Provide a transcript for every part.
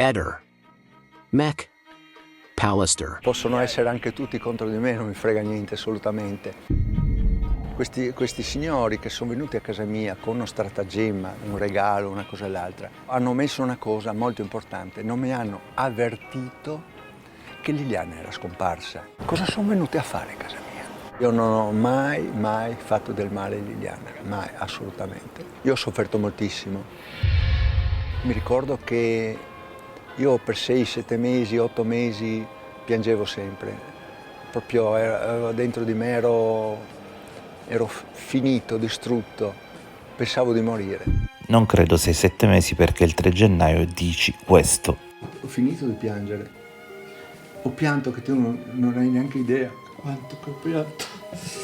Eder, Mech, Pallister. Possono essere anche tutti contro di me, non mi frega niente assolutamente. Questi signori che sono venuti a casa mia con uno stratagemma, un regalo, una cosa e l'altra, hanno messo una cosa molto importante, non mi hanno avvertito che Liliana era scomparsa. Cosa sono venuti a fare a casa mia? Io non ho mai fatto del male a Liliana, mai, assolutamente. Io ho sofferto moltissimo. Mi ricordo che io per 6, 7 mesi, 8 mesi piangevo sempre. Proprio dentro di me ero finito, distrutto. Pensavo di morire. Non credo 6-7 mesi perché il 3 gennaio dici questo. Ho finito di piangere. Ho pianto che tu non hai neanche idea quanto che ho pianto.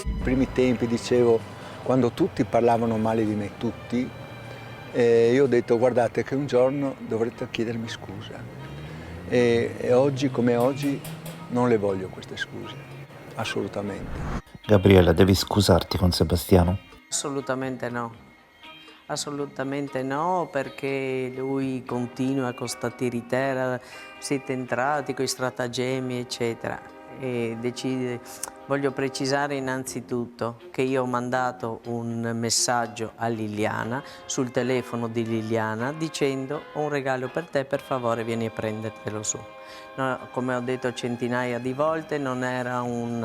Nei primi tempi dicevo, quando tutti parlavano male di me, tutti, io ho detto guardate che un giorno dovrete chiedermi scusa. E oggi come oggi non le voglio queste scuse, assolutamente. Gabriella, devi scusarti con Sebastiano? Assolutamente no, perché lui continua con sta tiritera, siete entrati con i stratagemmi, eccetera. E decide, voglio precisare innanzitutto che io ho mandato un messaggio a Liliana, sul telefono di Liliana, dicendo ho un regalo per te, per favore vieni a prendertelo su. No, come ho detto centinaia di volte, non era un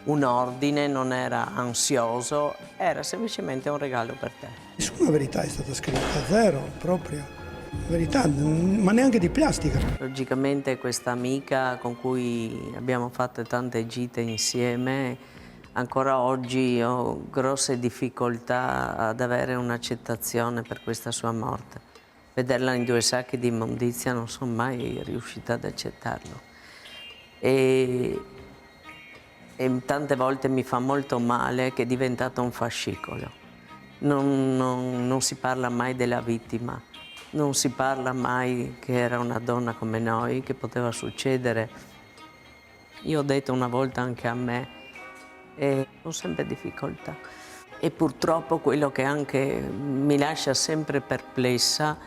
ordine, non era ansioso, era semplicemente un regalo per te. Nessuna verità è stata scritta, zero proprio. Verità, ma neanche di plastica. Logicamente questa amica con cui abbiamo fatto tante gite insieme, ancora oggi ho grosse difficoltà ad avere un'accettazione per questa sua morte. Vederla in 2 sacchi di immondizia non sono mai riuscita ad accettarlo. E tante volte mi fa molto male che è diventato un fascicolo. Non si parla mai della vittima, non si parla mai che era una donna come noi, che poteva succedere. Io ho detto una volta anche a me, e ho sempre difficoltà. E purtroppo quello che anche mi lascia sempre perplessa,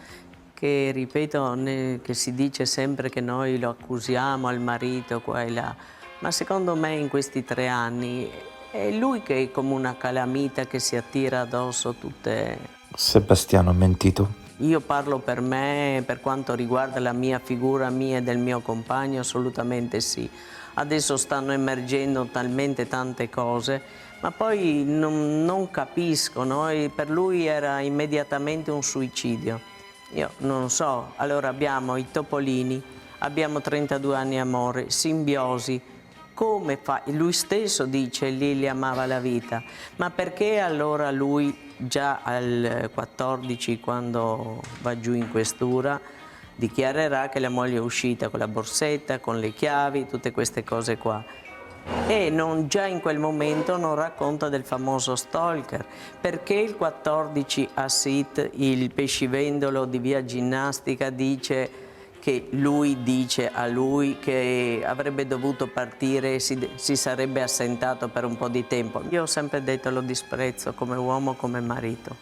che ripeto, che si dice sempre che noi lo accusiamo al marito qua e là, ma secondo me in questi 3 anni è lui che è come una calamita che si attira addosso tutte. Sebastiano ha mentito? Io parlo per me, per quanto riguarda la mia figura, mia e del mio compagno, assolutamente sì. Adesso stanno emergendo talmente tante cose, ma poi non capisco, no? E per lui era immediatamente un suicidio. Io non so, allora abbiamo i topolini, abbiamo 32 anni amore, simbiosi. Come fa? Lui stesso dice Lili amava la vita, ma perché allora lui già al 14, quando va giù in questura, dichiarerà che la moglie è uscita con la borsetta, con le chiavi, tutte queste cose qua. E già in quel momento non racconta del famoso stalker. Perché il 14 a Sit, il pescivendolo di via Ginnastica, dice che lui dice a lui che avrebbe dovuto partire e si sarebbe assentato per un po' di tempo. Io ho sempre detto lo disprezzo come uomo, come marito,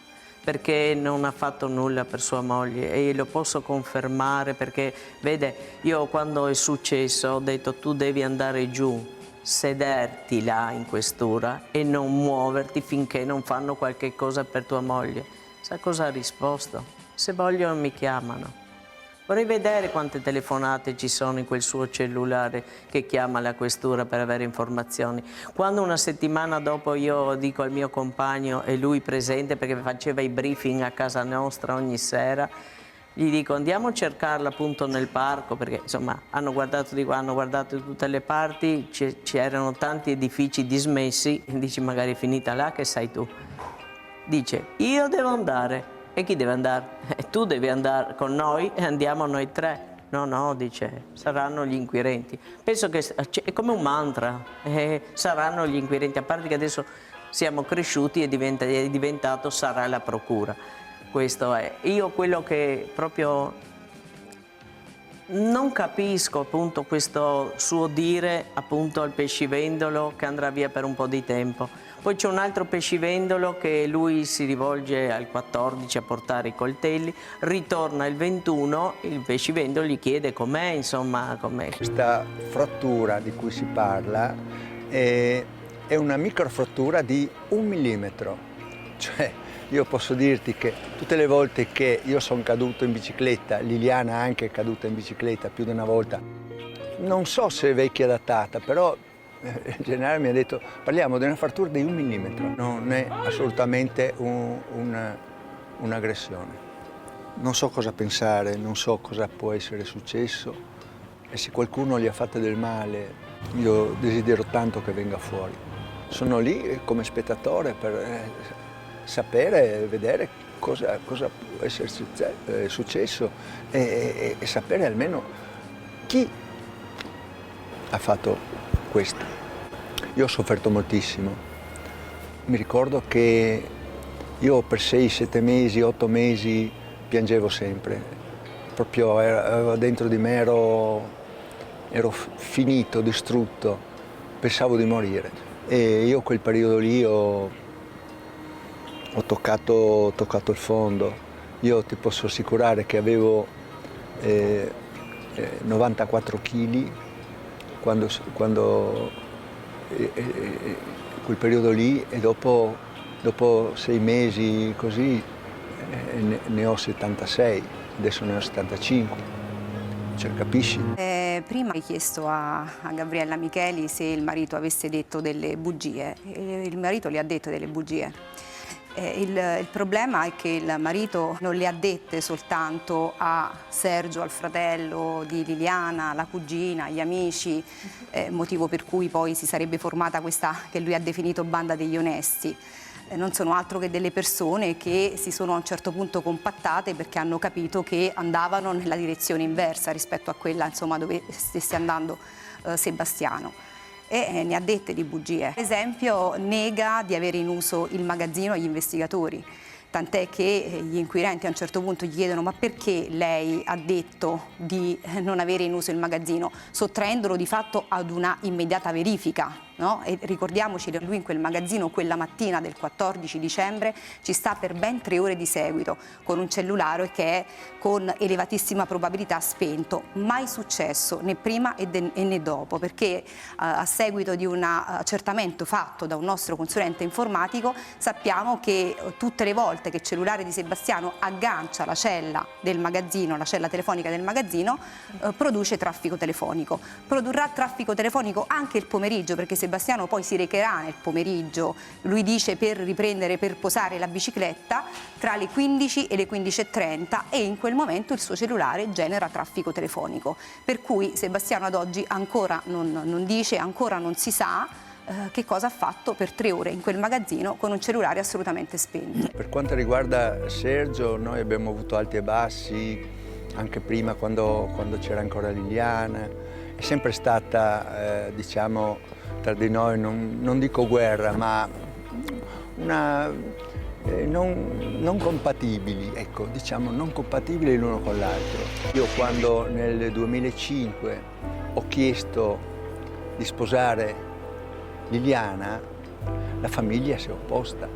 perché non ha fatto nulla per sua moglie e lo posso confermare perché, vede, io quando è successo ho detto tu devi andare giù, sederti là in questura e non muoverti finché non fanno qualche cosa per tua moglie. Sa cosa ha risposto? Se vogliono mi chiamano. Vorrei vedere quante telefonate ci sono in quel suo cellulare che chiama la questura per avere informazioni. Quando una settimana dopo io dico al mio compagno e lui presente perché faceva i briefing a casa nostra ogni sera, gli dico andiamo a cercarla appunto nel parco perché insomma hanno guardato di qua, hanno guardato da tutte le parti, c'erano tanti edifici dismessi e dici magari è finita là che sai tu. Dice io devo andare. E chi deve andare? Tu devi andare con noi e andiamo noi 3. No, dice, saranno gli inquirenti. Penso che è come un mantra, saranno gli inquirenti, a parte che adesso siamo cresciuti e è diventato sarà la procura. Questo è. Io quello che proprio non capisco appunto questo suo dire appunto al pescivendolo che andrà via per un po' di tempo. Poi c'è un altro pescivendolo che lui si rivolge al 14 a portare i coltelli, ritorna il 21, il pescivendolo gli chiede com'è, insomma, com'è. Questa frattura di cui si parla è una microfrattura di 1 millimetro. Cioè, io posso dirti che tutte le volte che io sono caduto in bicicletta, Liliana anche è caduta in bicicletta più di una volta, non so se è vecchia datata, però il generale mi ha detto parliamo di una frattura di 1 millimetro, non è assolutamente un'aggressione. Non so cosa pensare, non so cosa può essere successo e se qualcuno gli ha fatto del male io desidero tanto che venga fuori. Sono lì come spettatore per sapere, vedere cosa può essere successo e sapere almeno chi ha fatto questo. Io ho sofferto moltissimo. Mi ricordo che io per 6, 7 mesi, 8 mesi piangevo sempre. Proprio dentro di me ero finito, distrutto, pensavo di morire. E io quel periodo lì ho toccato il fondo. Io ti posso assicurare che avevo 94 kg quando quel periodo lì e dopo 6 mesi così ne ho 76, adesso ne ho 75, cioè capisci? Prima hai chiesto a Gabriella Micheli se il marito avesse detto delle bugie, il marito le ha detto delle bugie. Il problema è che il marito non le ha dette soltanto a Sergio, al fratello di Liliana, alla cugina, agli amici, motivo per cui poi si sarebbe formata questa che lui ha definito banda degli onesti. Non sono altro che delle persone che si sono a un certo punto compattate perché hanno capito che andavano nella direzione inversa rispetto a quella, insomma, dove stesse andando Sebastiano. E ne ha dette di bugie. Per esempio nega di avere in uso il magazzino agli investigatori, tant'è che gli inquirenti a un certo punto gli chiedono ma perché lei ha detto di non avere in uso il magazzino, sottraendolo di fatto ad una immediata verifica. No? E ricordiamoci che lui in quel magazzino quella mattina del 14 dicembre ci sta per ben 3 ore di seguito con un cellulare che è con elevatissima probabilità spento. Mai successo né prima né dopo, perché a seguito di un accertamento fatto da un nostro consulente informatico sappiamo che tutte le volte che il cellulare di Sebastiano aggancia la cella del magazzino, la cella telefonica del magazzino, produce traffico telefonico. Produrrà traffico telefonico anche il pomeriggio, perché Sebastiano poi si recherà nel pomeriggio, lui dice per riprendere, per posare la bicicletta, tra le 15 e le 15:30 e in quel momento il suo cellulare genera traffico telefonico. Per cui Sebastiano ad oggi ancora non dice, ancora non si sa che cosa ha fatto per 3 ore in quel magazzino con un cellulare assolutamente spento. Per quanto riguarda Sergio, noi abbiamo avuto alti e bassi, anche prima quando c'era ancora Liliana. È sempre stata, diciamo, tra di noi, non dico guerra, ma non compatibili, ecco, diciamo, non compatibili l'uno con l'altro. Io quando nel 2005 ho chiesto di sposare Liliana, la famiglia si è opposta,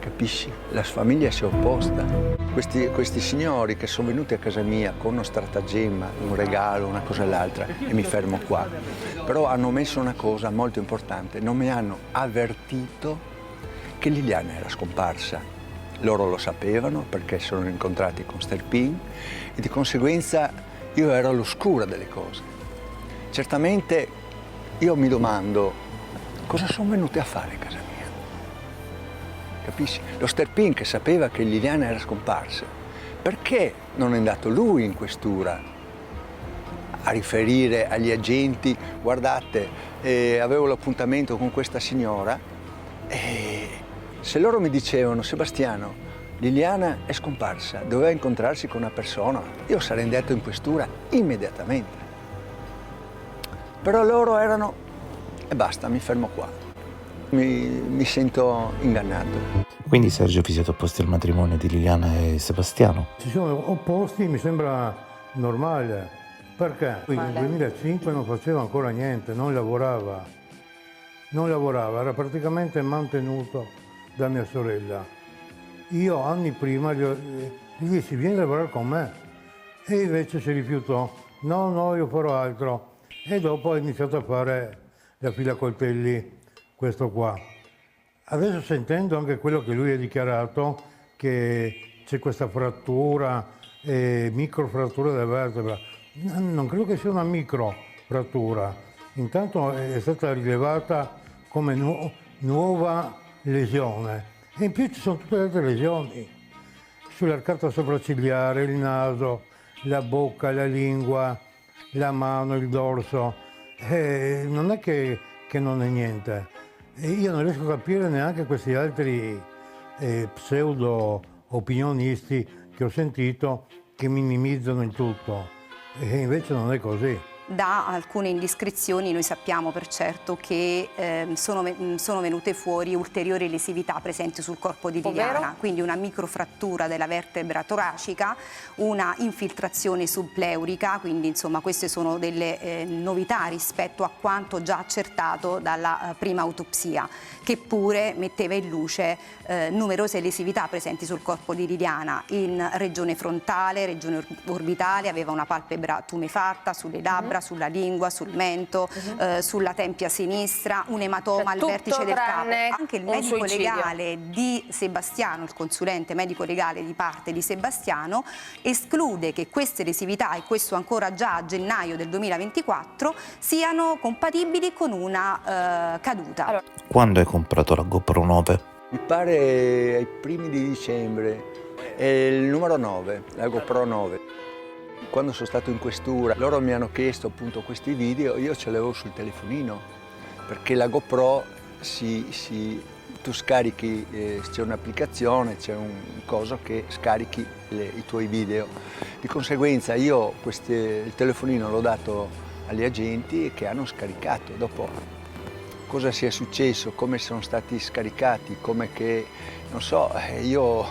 capisci? La famiglia si è opposta. Questi signori che sono venuti a casa mia con uno stratagemma, un regalo, una cosa e l'altra, e mi fermo qua, però hanno messo una cosa molto importante, non mi hanno avvertito che Liliana era scomparsa. Loro lo sapevano perché sono incontrati con Sterpin e di conseguenza io ero all'oscura delle cose. Certamente io mi domando cosa sono venuti a fare a casa mia. Capisci? Lo Sterpin che sapeva che Liliana era scomparsa, perché non è andato lui in questura a riferire agli agenti guardate, avevo l'appuntamento con questa signora e se loro mi dicevano Sebastiano, Liliana è scomparsa, doveva incontrarsi con una persona, io sarei andato in questura immediatamente. Però loro erano e basta, mi fermo qua. Mi sento ingannato. Quindi Sergio vi siete opposti al matrimonio di Liliana e Sebastiano? Ci siamo opposti, mi sembra normale, perché nel 2005 non faceva ancora niente, non lavorava non lavorava, era praticamente mantenuto da mia sorella. Io anni prima gli dissi vieni a lavorare con me e invece si rifiutò. No, io farò altro. E dopo ho iniziato a fare l'affilacoltelli, questo qua. Adesso sentendo anche quello che lui ha dichiarato, che c'è questa frattura, microfrattura della vertebra, non credo che sia una microfrattura. Intanto è stata rilevata come nuova lesione. E in più ci sono tutte le altre lesioni, sull'arcata sopraccigliare, il naso, la bocca, la lingua, la mano, il dorso. Non è che non è niente. E io non riesco a capire neanche questi altri pseudo opinionisti che ho sentito che minimizzano il tutto. E invece non è così. Da alcune indiscrezioni noi sappiamo per certo che sono venute fuori ulteriori lesività presenti sul corpo di Liliana, quindi una microfrattura della vertebra toracica, una infiltrazione subpleurica, quindi insomma queste sono delle novità rispetto a quanto già accertato dalla prima autopsia, che pure metteva in luce numerose lesività presenti sul corpo di Liliana in regione frontale, regione orbitale, aveva una palpebra tumefatta sulle labbra, sulla lingua, sul mento, sulla tempia sinistra, un ematoma al vertice del capo. Anche il medico legale di Sebastiano, il consulente medico legale di parte di Sebastiano, esclude che queste lesività, e questo ancora già a gennaio del 2024, siano compatibili con una caduta. Quando hai comprato la GoPro 9? Mi pare ai primi di dicembre, è il numero 9, la GoPro 9. Quando sono stato in questura, loro mi hanno chiesto appunto questi video, io ce l'avevo sul telefonino, perché la GoPro tu scarichi, c'è un'applicazione, c'è un coso che scarichi i tuoi video. Di conseguenza io il telefonino l'ho dato agli agenti che hanno scaricato. Dopo cosa sia successo, come sono stati scaricati, come che, non so, io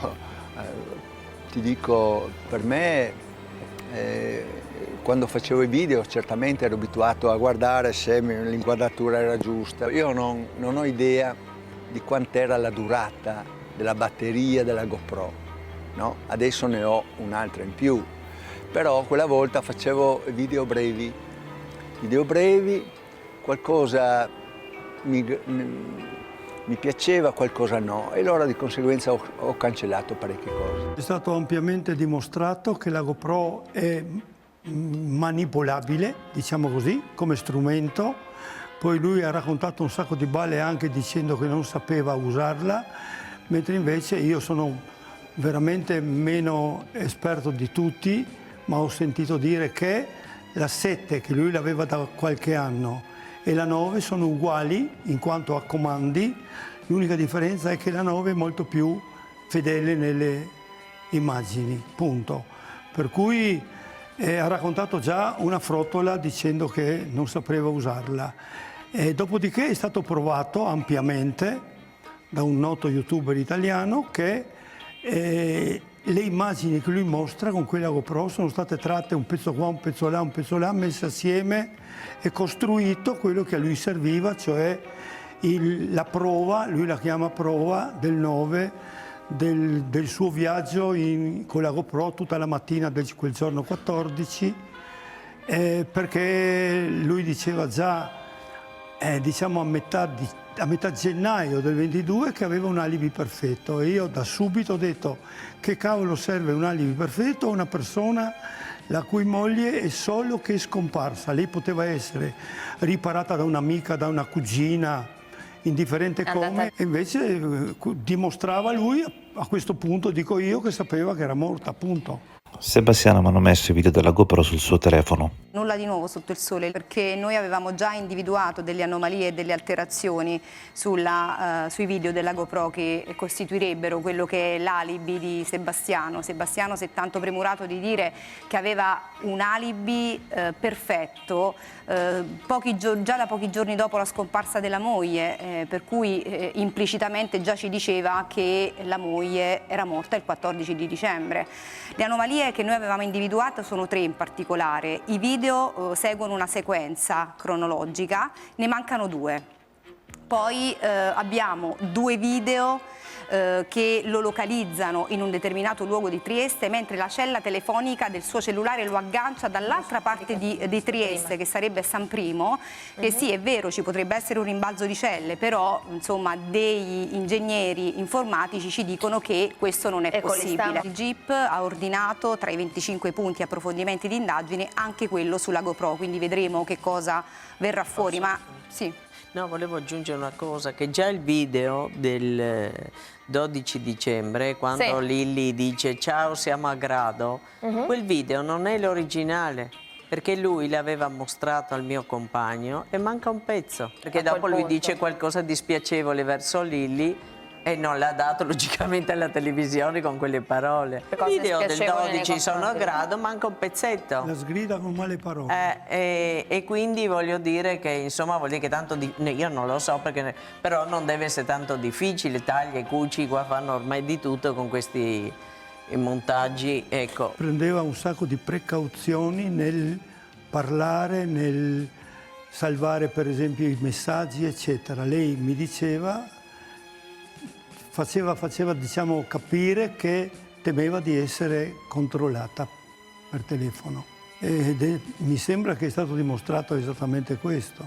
ti dico, per me quando facevo i video certamente ero abituato a guardare se l'inquadratura era giusta. Io non ho idea di quant'era la durata della batteria della GoPro, no? Adesso ne ho un'altra in più, però quella volta facevo video brevi, qualcosa mi piaceva, qualcosa no, e allora di conseguenza ho cancellato parecchie cose. È stato ampiamente dimostrato che la GoPro è manipolabile, diciamo così, come strumento. Poi lui ha raccontato un sacco di balle anche dicendo che non sapeva usarla, mentre invece io sono veramente meno esperto di tutti, ma ho sentito dire che la 7, che lui l'aveva da qualche anno, e la 9 sono uguali in quanto a comandi, l'unica differenza è che la 9 è molto più fedele nelle immagini, punto. Per cui ha raccontato già una frottola dicendo che non sapeva usarla. E dopodiché è stato provato ampiamente da un noto youtuber italiano che le immagini che lui mostra con quella GoPro sono state tratte un pezzo qua, un pezzo là, messe assieme e costruito quello che a lui serviva, cioè la prova, lui la chiama prova del 9, del suo viaggio con la GoPro tutta la mattina di quel giorno 14, perché lui diceva già, diciamo a metà gennaio del 22 che aveva un alibi perfetto, e io da subito ho detto: che cavolo serve un alibi perfetto a una persona la cui moglie è solo che è scomparsa? Lei poteva essere riparata da un'amica, da una cugina, indifferente come, e invece dimostrava lui, a questo punto dico io, che sapeva che era morta, appunto. Sebastiano mi hanno messo i video della GoPro sul suo telefono. Nulla di nuovo sotto il sole, perché noi avevamo già individuato delle anomalie e delle alterazioni sui video della GoPro che costituirebbero quello che è l'alibi di Sebastiano. Sebastiano si è tanto premurato di dire che aveva un alibi perfetto già da pochi giorni dopo la scomparsa della moglie, per cui implicitamente già ci diceva che la moglie era morta il 14 di dicembre. Le anomalie che noi avevamo individuato sono 3 in particolare. I video seguono una sequenza cronologica, ne mancano 2. Poi abbiamo 2 video che lo localizzano in un determinato luogo di Trieste, mentre la cella telefonica del suo cellulare lo aggancia dall'altra parte di Trieste, che sarebbe San Primo, che sì, è vero, ci potrebbe essere un rimbalzo di celle, però insomma degli ingegneri informatici ci dicono che questo non è possibile. Il GIP ha ordinato tra i 25 punti approfondimenti di indagine anche quello sulla GoPro, quindi vedremo che cosa verrà fuori, ma sì. No, volevo aggiungere una cosa, che già il video del 12 dicembre, quando Lilli dice ciao siamo a Grado, quel video non è l'originale, perché lui l'aveva mostrato al mio compagno e manca un pezzo, perché dopo lui dice qualcosa di spiacevole verso Lilli e non l'ha dato logicamente alla televisione con quelle parole. Il video del 12 sono a Grado, manca un pezzetto. La sgrida con male parole. E quindi voglio dire che insomma vuol dire che tanto io non lo so perché però non deve essere tanto difficile, taglia e cuci, qua fanno ormai di tutto con questi montaggi, ecco. Prendeva un sacco di precauzioni nel parlare, nel salvare per esempio i messaggi eccetera. Lei mi diceva, faceva diciamo capire che temeva di essere controllata per telefono mi sembra che è stato dimostrato esattamente questo.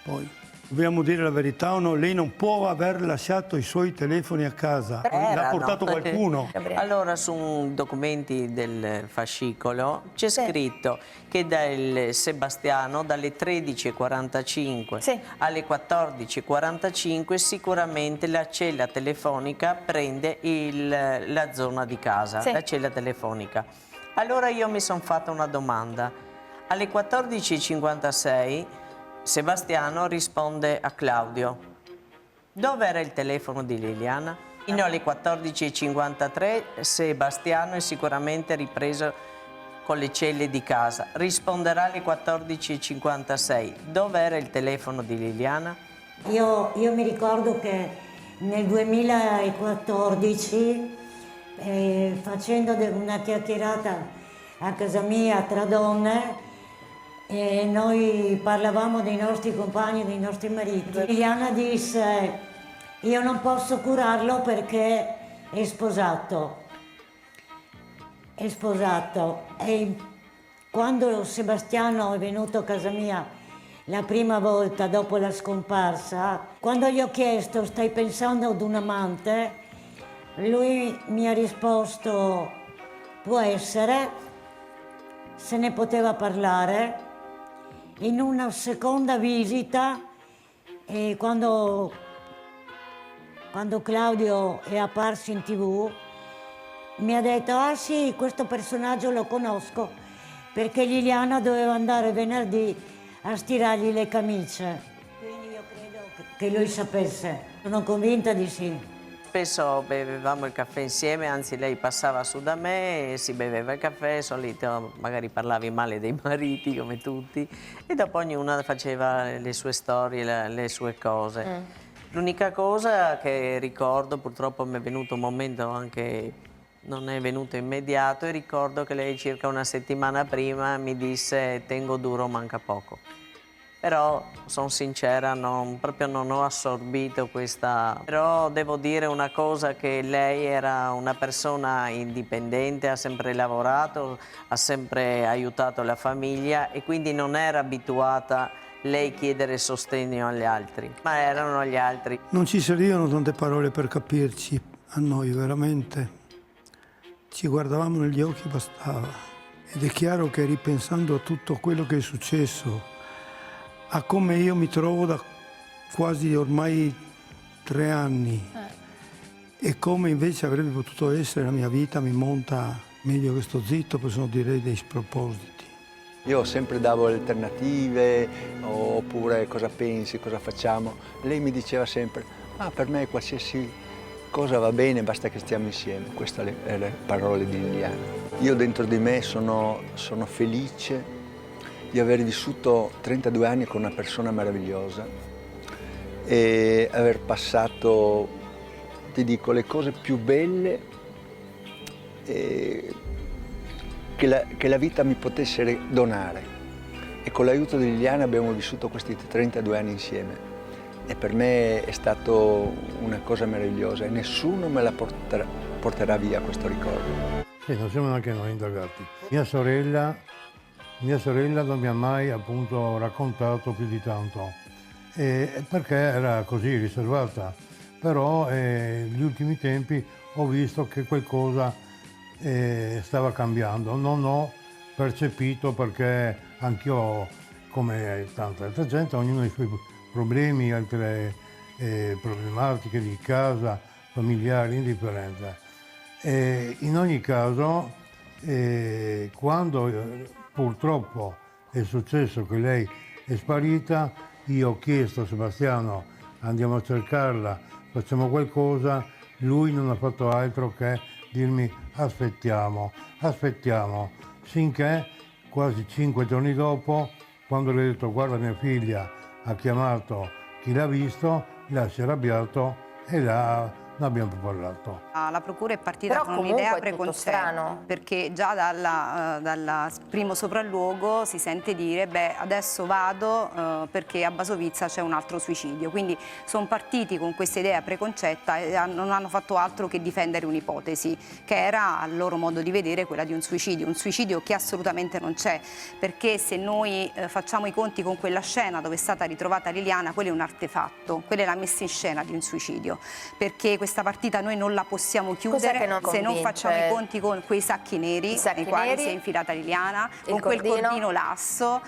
Poi dobbiamo dire la verità o no, lei non può aver lasciato i suoi telefoni a casa, l'ha portato qualcuno. Allora su documenti del fascicolo c'è scritto che dal Sebastiano dalle 13:45 alle 14:45 sicuramente la cella telefonica prende la zona di casa, la cella telefonica. Allora io mi sono fatta una domanda. Alle 14:56 Sebastiano risponde a Claudio: dove era il telefono di Liliana? Fino alle 14:53 Sebastiano è sicuramente ripreso con le celle di casa. Risponderà alle 14:56. Dove era il telefono di Liliana? Io mi ricordo che nel 2014, facendo una chiacchierata a casa mia tra donne, noi parlavamo dei nostri compagni, dei nostri mariti. Liliana disse: io non posso curarlo perché è sposato. È sposato. E quando Sebastiano è venuto a casa mia la prima volta dopo la scomparsa, quando gli ho chiesto: stai pensando ad un amante? Lui mi ha risposto: può essere, se ne poteva parlare. In una seconda visita, quando Claudio è apparso in TV, mi ha detto: ah sì, questo personaggio lo conosco, perché Liliana doveva andare venerdì a stirargli le camicie. Quindi io credo che lui sapesse. Sono convinta di sì. Spesso bevevamo il caffè insieme, anzi lei passava su da me e si beveva il caffè, solito magari parlavi male dei mariti come tutti e dopo ognuna faceva le sue storie, le sue cose. L'unica cosa che ricordo, purtroppo mi è venuto un momento anche, non è venuto immediato, e ricordo che lei circa una settimana prima mi disse: tengo duro, manca poco. Però, sono sincera, proprio non ho assorbito questa... Però devo dire una cosa, che lei era una persona indipendente, ha sempre lavorato, ha sempre aiutato la famiglia e quindi non era abituata lei a chiedere sostegno agli altri, ma erano gli altri. Non ci servivano tante parole per capirci a noi, veramente. Ci guardavamo negli occhi, bastava. Ed è chiaro che ripensando a tutto quello che è successo, a come io mi trovo da quasi ormai 3 anni e come invece avrebbe potuto essere la mia vita, mi monta meglio che sto zitto, perché sono direi dei spropositi. Io sempre davo alternative, oppure cosa pensi, cosa facciamo. Lei mi diceva sempre: ah, per me qualsiasi cosa va bene, basta che stiamo insieme. Queste sono le parole di Liliana. Io dentro di me sono felice di aver vissuto 32 anni con una persona meravigliosa e aver passato, ti dico, le cose più belle che la vita mi potesse donare. E con l'aiuto di Liliana abbiamo vissuto questi 32 anni insieme. e per me è stato una cosa meravigliosa e nessuno me la porterà via questo ricordo. Sì, non siamo neanche noi indagati. Mia sorella non mi ha mai appunto raccontato più di tanto, perché era così riservata. Però negli ultimi tempi ho visto che qualcosa stava cambiando. Non ho percepito, perché anch'io, come tanta altra gente, ognuno ha i suoi problemi, altre problematiche di casa, familiari, indifferente. In ogni caso, quando purtroppo è successo che lei è sparita, io ho chiesto a Sebastiano: andiamo a cercarla, facciamo qualcosa. Lui non ha fatto altro che dirmi: aspettiamo, finché quasi 5 giorni dopo, quando le ho detto: guarda, mia figlia ha chiamato chi l'ha visto, là si è arrabbiato e là ne abbiamo parlato. La procura è partita Però con comunque un'idea è tutto preconcetta, strano. perché già dal primo sopralluogo si sente dire: beh, adesso vado perché a Basovizza c'è un altro suicidio. Quindi sono partiti con questa idea preconcetta e non hanno fatto altro che difendere un'ipotesi, che era, al loro modo di vedere, quella di un suicidio che assolutamente non c'è, perché se noi facciamo i conti con quella scena dove è stata ritrovata Liliana, quello è un artefatto, quella è la messa in scena di un suicidio, perché questa partita noi non la possiamo chiudere se non facciamo i conti con quei sacchi neri nei quali si è infilata Liliana, con quel cordino lasso,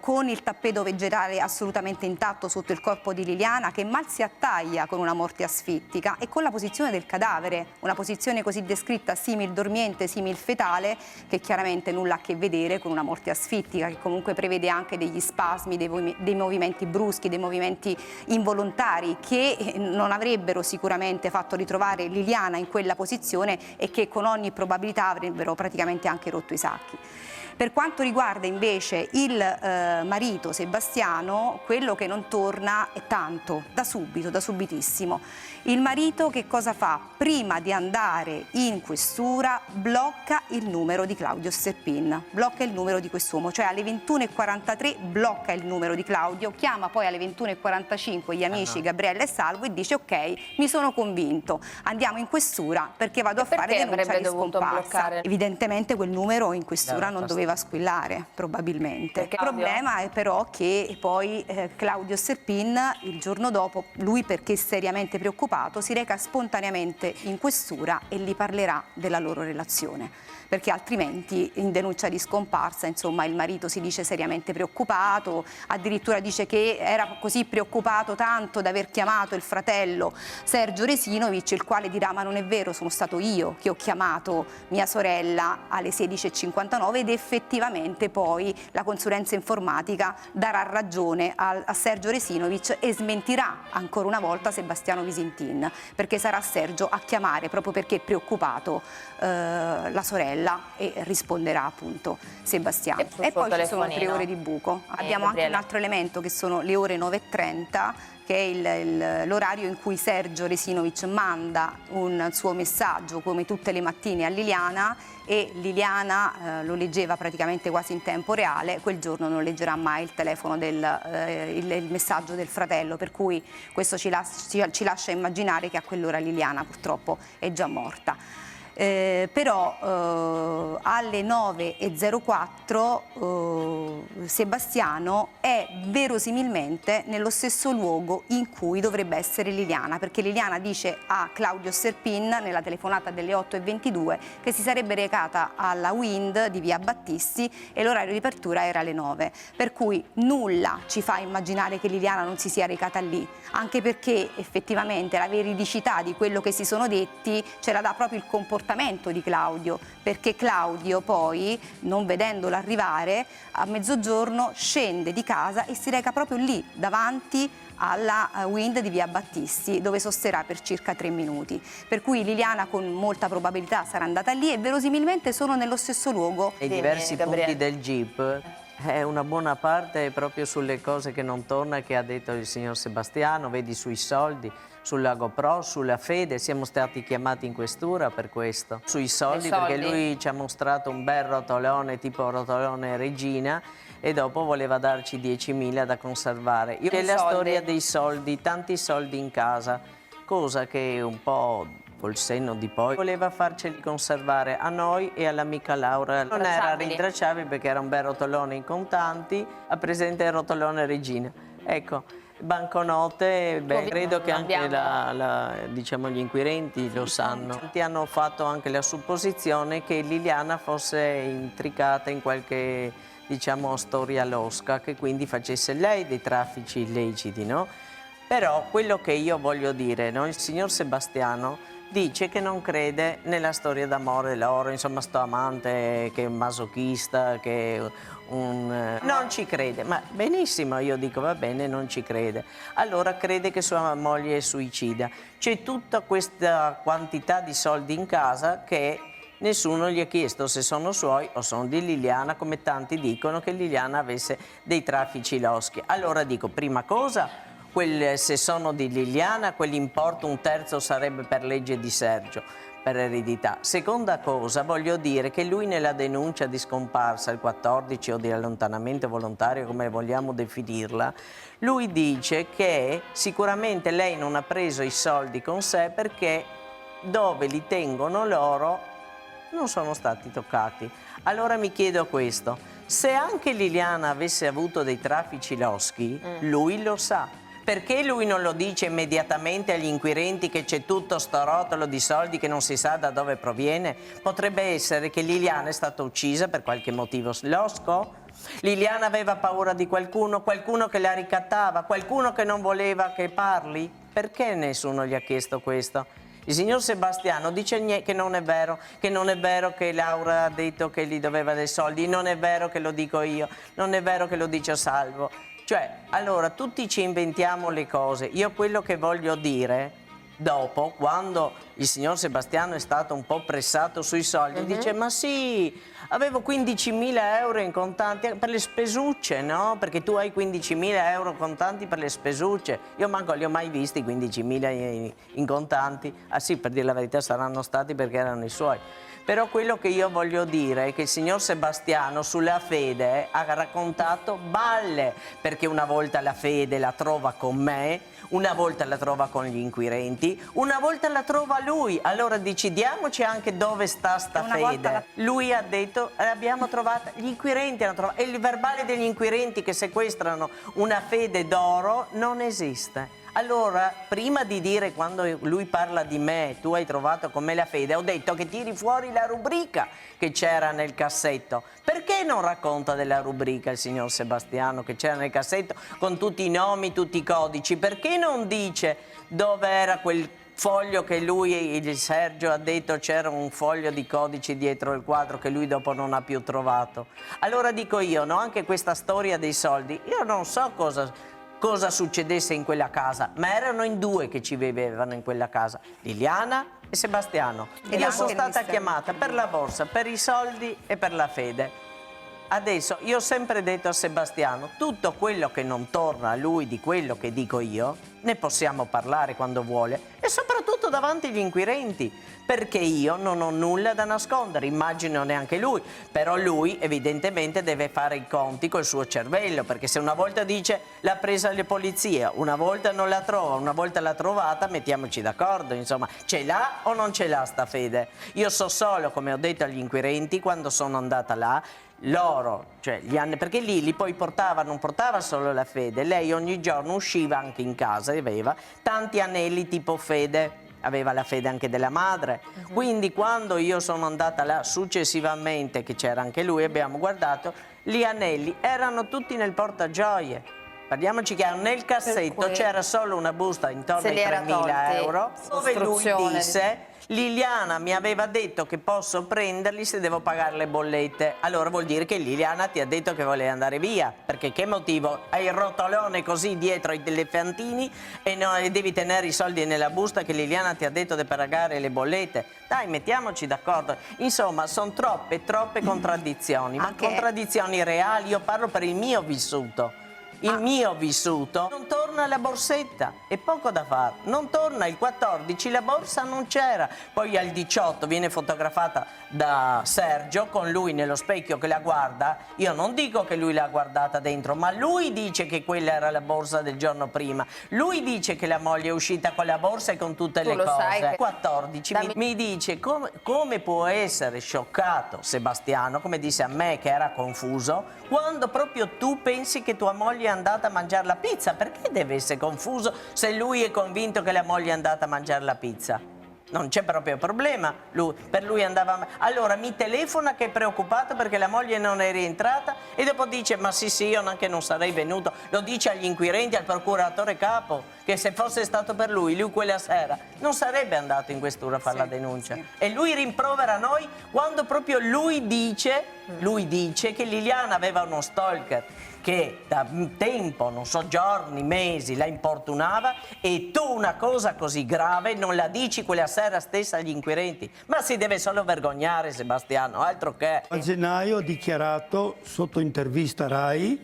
con il tappeto vegetale assolutamente intatto sotto il corpo di Liliana, che mal si attaglia con una morte asfittica, e con la posizione del cadavere, una posizione così descritta simil dormiente, simil fetale, che chiaramente nulla ha a che vedere con una morte asfittica, che comunque prevede anche degli spasmi, dei movimenti bruschi, dei movimenti involontari, che non avrebbero sicuramente fatto ritrovare Liliana in quella posizione e che con ogni probabilità avrebbero praticamente anche rotto i sacchi. Per quanto riguarda invece il marito Sebastiano, quello che non torna è tanto, da subito, da subitissimo. Il marito che cosa fa? Prima di andare in questura blocca il numero di Claudio Serpin, blocca il numero di quest'uomo, cioè alle 21:43 blocca il numero di Claudio, chiama poi alle 21:45 gli amici Gabriella e Salvo e dice: ok, mi sono convinto, andiamo in questura perché vado a fare denuncia di scomparsa. Evidentemente quel numero in questura non doveva squillare, probabilmente. Il problema è però che poi Claudio Serpin, il giorno dopo, lui, perché seriamente preoccupato, si reca spontaneamente in questura e gli parlerà della loro relazione, perché altrimenti in denuncia di scomparsa, insomma, il marito si dice seriamente preoccupato, addirittura dice che era così preoccupato tanto da aver chiamato il fratello Sergio Resinovic, il quale dirà: ma non è vero, sono stato io che ho chiamato mia sorella alle 16:59, ed effettivamente poi la consulenza informatica darà ragione a Sergio Resinovic e smentirà ancora una volta Sebastiano Visintin, perché sarà Sergio a chiamare proprio perché è preoccupato la sorella, e risponderà appunto Sebastiano. E poi ci sono 3 ore di buco. Abbiamo anche un altro elemento che sono le ore 9:30, che è l'orario in cui Sergio Resinovic manda un suo messaggio, come tutte le mattine, a Liliana, e Liliana lo leggeva praticamente quasi in tempo reale. Quel giorno non leggerà mai il telefono il messaggio del fratello, per cui questo ci lascia immaginare che a quell'ora Liliana purtroppo è già morta. Però alle 9:04 Sebastiano è verosimilmente nello stesso luogo in cui dovrebbe essere Liliana, perché Liliana dice a Claudio Serpin nella telefonata delle 8:22 che si sarebbe recata alla Wind di via Battisti e l'orario di apertura era alle 9, per cui nulla ci fa immaginare che Liliana non si sia recata lì, anche perché effettivamente la veridicità di quello che si sono detti ce la dà proprio il comportamento di Claudio, perché Claudio poi, non vedendola arrivare, a mezzogiorno scende di casa e si reca proprio lì davanti alla Wind di via Battisti, dove sosterrà per circa 3 minuti, per cui Liliana con molta probabilità sarà andata lì e verosimilmente sono nello stesso luogo. I diversi punti del GIP è una buona parte proprio sulle cose che non torna, che ha detto il signor Sebastiano, vedi, sui soldi, sulla GoPro, sulla fede, siamo stati chiamati in questura per questo. Sui soldi, perché lui ci ha mostrato un bel rotolone, tipo rotolone Regina, e dopo voleva darci 10.000 da conservare. Che è la storia dei soldi, tanti soldi in casa, cosa che un po' col senno di poi voleva farceli conservare a noi e all'amica Laura. Non era rintracciabile perché era un bel rotolone in contanti, ha presente il rotolone Regina. Ecco, banconote, credo che anche diciamo, gli inquirenti lo sanno. Tanti hanno fatto anche la supposizione che Liliana fosse intricata in qualche, diciamo, storia losca, che quindi facesse lei dei traffici illeciti, no? Però quello che io voglio dire, no? Il signor Sebastiano dice che non crede nella storia d'amore loro, insomma, sto amante che è un masochista, che è non ci crede, ma benissimo, io dico va bene, non ci crede. Allora crede che sua moglie è suicida. C'è tutta questa quantità di soldi in casa che nessuno gli ha chiesto se sono suoi o sono di Liliana, come tanti dicono che Liliana avesse dei traffici loschi. Allora dico, prima cosa, se sono di Liliana, quell'importo un terzo sarebbe per legge di Sergio, per eredità. Seconda cosa, voglio dire che lui nella denuncia di scomparsa, il 14 o di allontanamento volontario, come vogliamo definirla, lui dice che sicuramente lei non ha preso i soldi con sé perché dove li tengono loro non sono stati toccati. Allora mi chiedo questo, se anche Liliana avesse avuto dei traffici loschi, lui lo sa. Perché lui non lo dice immediatamente agli inquirenti che c'è tutto sto rotolo di soldi che non si sa da dove proviene? Potrebbe essere che Liliana è stata uccisa per qualche motivo losco? Liliana aveva paura di qualcuno che la ricattava, qualcuno che non voleva che parli? Perché nessuno gli ha chiesto questo? Il signor Sebastiano dice che non è vero, che Laura ha detto che gli doveva dei soldi, non è vero che lo dico io, non è vero che lo dice Salvo. Cioè, allora, tutti ci inventiamo le cose. Io quello che voglio dire, dopo, quando il signor Sebastiano è stato un po' pressato sui soldi, dice, ma sì, avevo 15.000 euro in contanti per le spesucce, no? Perché tu hai 15.000 euro contanti per le spesucce. Io manco li ho mai visti 15.000 in contanti. Ah sì, per dire la verità saranno stati perché erano i suoi. Però quello che io voglio dire è che il signor Sebastiano sulla fede ha raccontato balle, perché una volta la fede la trova con me, una volta la trova con gli inquirenti, una volta la trova lui. Allora decidiamoci anche dove sta sta fede. Lui ha detto, l'abbiamo trovata, gli inquirenti hanno trovato, e il verbale degli inquirenti che sequestrano una fede d'oro non esiste. Allora, prima di dire, quando lui parla di me, tu hai trovato con me la fede, ho detto che tiri fuori la rubrica che c'era nel cassetto. Perché non racconta della rubrica il signor Sebastiano che c'era nel cassetto con tutti i nomi, tutti i codici? Perché non dice dove era quel foglio che lui, il Sergio, ha detto c'era un foglio di codici dietro il quadro che lui dopo non ha più trovato? Allora dico io, no, anche questa storia dei soldi, io non so cosa succedesse in quella casa, ma erano in due che ci vivevano in quella casa, Liliana e Sebastiano. E io sono stata chiamata per la borsa, per i soldi e per la fede. Adesso io ho sempre detto a Sebastiano, tutto quello che non torna a lui di quello che dico io, ne possiamo parlare quando vuole e soprattutto davanti agli inquirenti, perché io non ho nulla da nascondere, immagino neanche lui, però lui evidentemente deve fare i conti col suo cervello, perché se una volta dice l'ha presa le polizie, una volta non la trova, una volta l'ha trovata, mettiamoci d'accordo, insomma, ce l'ha o non ce l'ha sta fede? Io so solo, come ho detto agli inquirenti quando sono andata là, loro, cioè perché lì li poi non portava solo la fede, lei ogni giorno usciva anche in casa e aveva tanti anelli tipo fede, aveva la fede anche della madre, quindi quando io sono andata là successivamente, che c'era anche lui, abbiamo guardato, gli anelli erano tutti nel portagioie. Parliamoci chiaro, nel cassetto c'era solo una busta intorno ai 3.000 euro, dove lui disse Liliana mi aveva detto che posso prenderli se devo pagare le bollette. Allora vuol dire che Liliana ti ha detto che voleva andare via, perché che motivo? Hai il rotolone così dietro ai elefantini e devi tenere i soldi nella busta che Liliana ti ha detto di pagare le bollette. Dai, mettiamoci d'accordo. Insomma, sono troppe contraddizioni, ma contraddizioni reali. Io parlo per il mio vissuto. Il mio vissuto non torna torna la borsetta e poco da fare. Non torna il 14, la borsa non c'era. Poi al 18 viene fotografata da Sergio con lui nello specchio che la guarda. Io non dico che lui l'ha guardata dentro, ma lui dice che quella era la borsa del giorno prima. Lui dice che la moglie è uscita con la borsa e con tutte le cose. Sai che... 14 mi dice come può essere scioccato Sebastiano, come disse a me che era confuso, quando proprio tu pensi che tua moglie è andata a mangiare la pizza. Perché deve essere confuso se lui è convinto che la moglie è andata a mangiare la pizza? Non c'è proprio problema, per lui andava... Allora mi telefona che è preoccupato perché la moglie non è rientrata e dopo dice ma sì io anche non sarei venuto. Lo dice agli inquirenti, al procuratore capo, che se fosse stato per lui quella sera non sarebbe andato in questura a fare la denuncia. Sì. E lui rimprovera noi quando proprio lui dice che Liliana aveva uno stalker che da tempo, non so, giorni, mesi, la importunava, e tu una cosa così grave non la dici quella sera stessa agli inquirenti. Ma si deve solo vergognare Sebastiano, altro che... A gennaio ha dichiarato, sotto intervista Rai,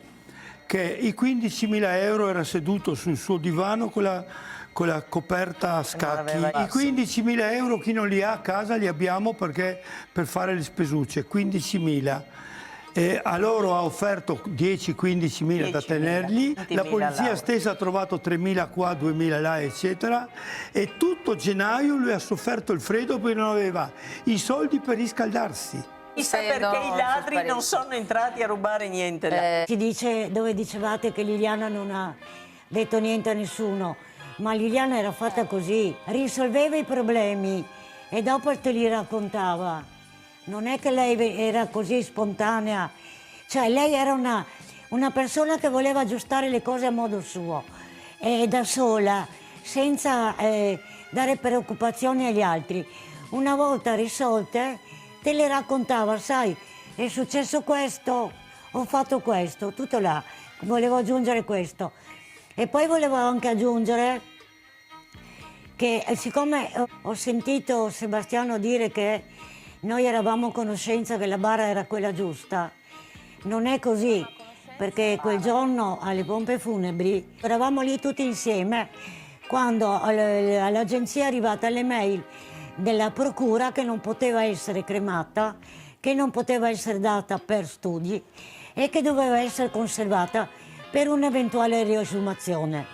che i 15.000 euro era seduto sul suo divano con la coperta a scacchi. I 15.000 euro chi non li ha a casa li abbiamo perché per fare le spesucce, 15.000. A loro ha offerto 10-15.000 da tenergli, la polizia stessa ha trovato 3.000 qua, 2.000 là, eccetera, e tutto gennaio lui ha sofferto il freddo perché non aveva i soldi per riscaldarsi. Chissà perché i ladri non sono entrati a rubare niente. Si dice dove dicevate che Liliana non ha detto niente a nessuno, ma Liliana era fatta così, risolveva i problemi e dopo te li raccontava. Non è che lei era così spontanea, cioè lei era una persona che voleva aggiustare le cose a modo suo e da sola, senza dare preoccupazioni agli altri. Una volta risolte te le raccontava, sai, è successo questo, ho fatto questo, tutto là, volevo aggiungere questo. E poi volevo anche aggiungere che siccome ho sentito Sebastiano dire che noi eravamo a conoscenza che la bara era quella giusta, non è così, perché quel giorno alle pompe funebri eravamo lì tutti insieme quando all'agenzia è arrivata l'email della procura che non poteva essere cremata, che non poteva essere data per studi e che doveva essere conservata per un'eventuale riesumazione.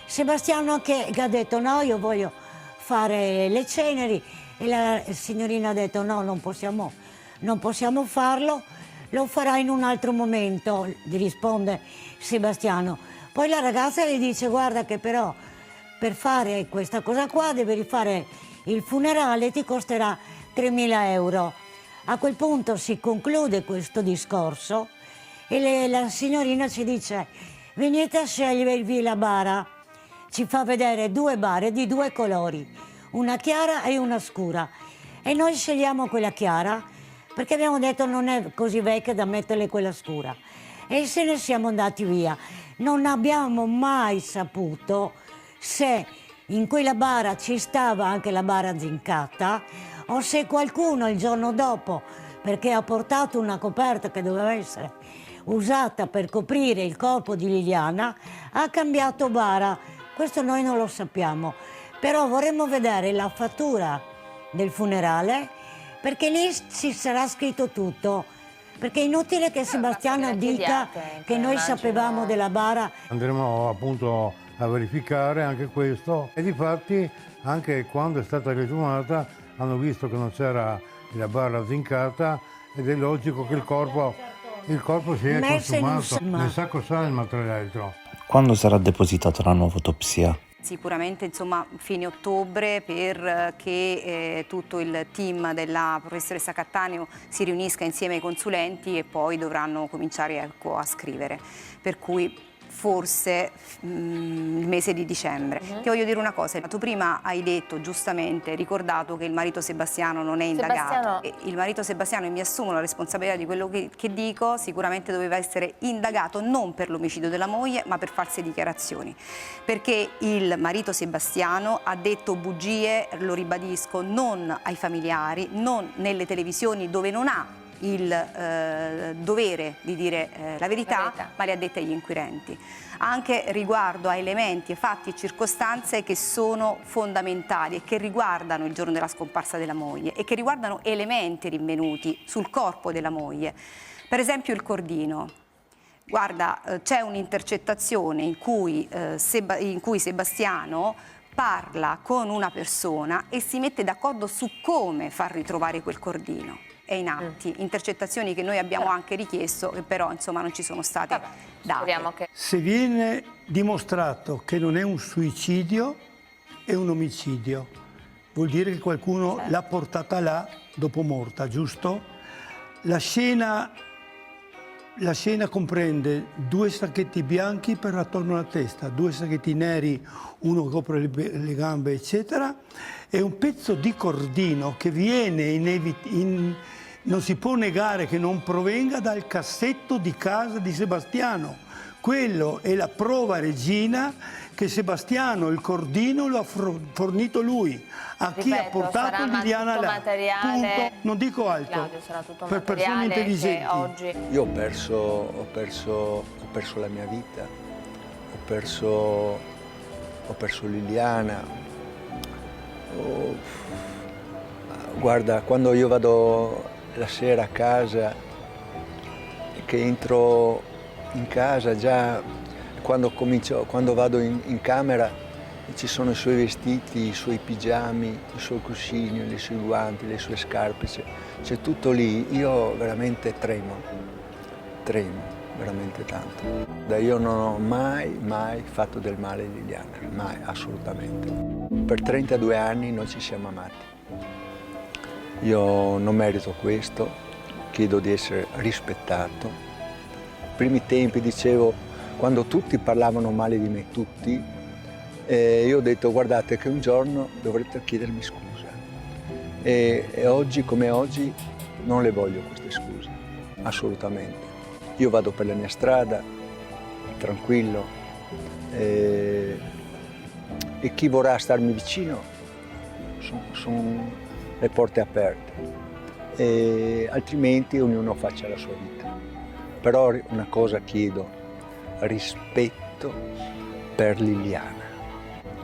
Sebastiano che ha detto no, io voglio fare le ceneri, e la signorina ha detto no, non possiamo farlo, lo farà in un altro momento, gli risponde Sebastiano. Poi la ragazza gli dice guarda che però per fare questa cosa qua devi rifare il funerale, ti costerà 3.000 euro. A quel punto si conclude questo discorso e la signorina ci dice venite a scegliervi la bara, ci fa vedere 2 bare di 2 colori, una chiara e una scura, e noi scegliamo quella chiara perché abbiamo detto non è così vecchia da metterle quella scura, e se ne siamo andati via. Non abbiamo mai saputo se in quella bara ci stava anche la bara zincata o se qualcuno il giorno dopo, perché ha portato una coperta che doveva essere usata per coprire il corpo di Liliana, ha cambiato bara. Questo noi non lo sappiamo. Però vorremmo vedere la fattura del funerale perché lì ci sarà scritto tutto. Perché è inutile che Sebastiano dica che noi sapevamo della bara. Andremo appunto a verificare anche questo e difatti anche quando è stata riesumata hanno visto che non c'era la bara zincata ed è logico che il corpo si è consumato. Nel sacco salma tra l'altro. Quando sarà depositata la nuova autopsia? Sicuramente fine ottobre perché tutto il team della professoressa Cattaneo si riunisca insieme ai consulenti e poi dovranno cominciare a scrivere. Per cui forse il mese di dicembre. Ti voglio dire una cosa, tu prima hai detto giustamente, ricordato che il marito Sebastiano non è indagato. Il marito Sebastiano, e mi assumo la responsabilità di quello che dico, sicuramente doveva essere indagato non per l'omicidio della moglie ma per false dichiarazioni. Perché il marito Sebastiano ha detto bugie, lo ribadisco, non ai familiari, non nelle televisioni dove non ha il dovere di dire la verità, ma le ha dette agli inquirenti. Anche riguardo a elementi, fatti e circostanze che sono fondamentali e che riguardano il giorno della scomparsa della moglie e che riguardano elementi rinvenuti sul corpo della moglie. Per esempio il cordino. Guarda, c'è un'intercettazione in cui Sebastiano parla con una persona e si mette d'accordo su come far ritrovare quel cordino. È in atti, intercettazioni che noi abbiamo anche richiesto, che però insomma non ci sono state date. Se viene dimostrato che non è un suicidio, è un omicidio. Vuol dire che qualcuno l'ha portata là dopo morta, giusto? La scena comprende 2 sacchetti bianchi per attorno alla testa, 2 sacchetti neri, uno che copre le gambe, eccetera, e un pezzo di cordino che viene non si può negare che non provenga dal cassetto di casa di Sebastiano. Quello è la prova regina che Sebastiano il cordino lo ha fornito lui. A chi ha portato Liliana là. Punto. Non dico altro. Claudio, sarà tutto per persone intelligenti. Oggi... Io ho perso la mia vita, ho perso Liliana. Guarda, quando io vado la sera a casa, che entro in casa già, quando vado in camera ci sono i suoi vestiti, i suoi pigiami, i suoi cuscini, i suoi guanti, le sue scarpe, c'è tutto lì. Io veramente tremo veramente tanto. Io non ho mai fatto del male a Liliana, mai, assolutamente. Per 32 anni noi ci siamo amati. Io non merito questo, chiedo di essere rispettato. Ai primi tempi dicevo, quando tutti parlavano male di me, tutti, io ho detto guardate che un giorno dovrete chiedermi scusa. E oggi come oggi non le voglio queste scuse, assolutamente. Io vado per la mia strada, tranquillo, e chi vorrà starmi vicino sono le porte aperte, e altrimenti ognuno faccia la sua vita. Però una cosa chiedo, rispetto per Liliana,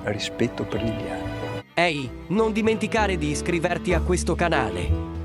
rispetto per Liliana. Ehi, non dimenticare di iscriverti a questo canale.